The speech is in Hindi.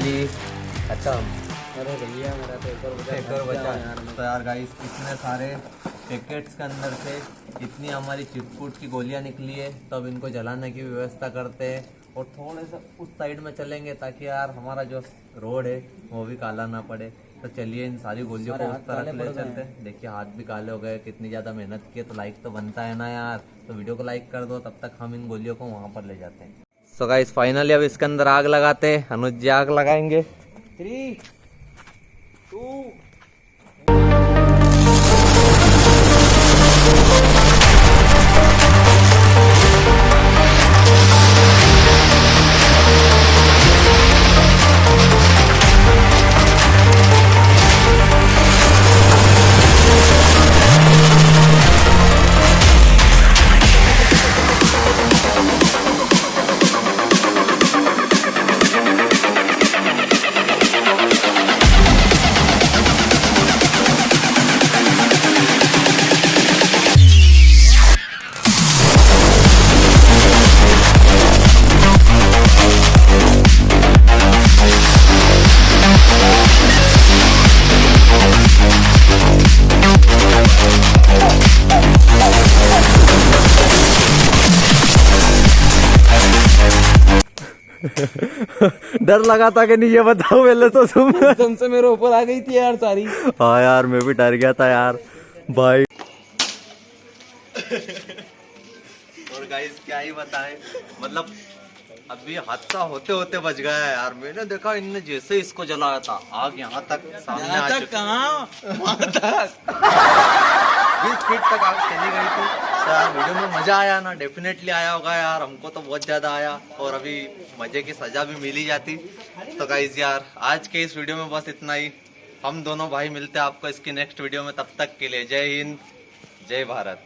गोली खत्म। अरे भैया मेरा तो एक और बचा यार। तो यार गाइस इतने सारे पैकेट्स के अंदर से इतनी हमारी चिटपुट की गोलियां निकली है, तो अब इनको जलाने की व्यवस्था करते हैं और थोड़े से उस साइड में चलेंगे ताकि यार हमारा जो रोड है वो भी काला ना पड़े। तो चलिए इन सारी गोलियों को उस तरफ ले चलते हैं। देखिए हाथ भी काले हो गए, कितनी ज़्यादा मेहनत की, तो लाइक तो बनता है ना यार। तो वीडियो को लाइक कर दो, तब तक हम इन गोलियों को वहाँ पर ले जाते हैं। सो गाइस फाइनली अब इसके अंदर आग लगाते हैं। अनुज जी आग लगाएंगे। 3 2 डर लगा था कि नहीं, ये बताओ पहले तो तुम। एकदम से मेरे ऊपर आ गई थी यार सारी। हाँ यार मैं भी डर गया था यार भाई। और गाइस क्या ही बताएं, मतलब अभी हादसा होते होते बच गया है यार। मैंने देखा इनने जैसे इसको जलाया था, आग यहाँ तक सामने आ चुकी। कहाँ वहाँ तक 20 फीट तक आग चली गई थी। तो यार वीडियो में मजा आया ना, डेफिनेटली आया होगा यार। हमको तो बहुत ज्यादा आया और अभी मजे की सजा भी मिली जाती। तो गाइस यार आज के इस वीडियो में बस इतना ही। हम दोनों भाई मिलते हैं आपको इसकी नेक्स्ट वीडियो में। तब तक के लिए जय हिंद, जय भारत।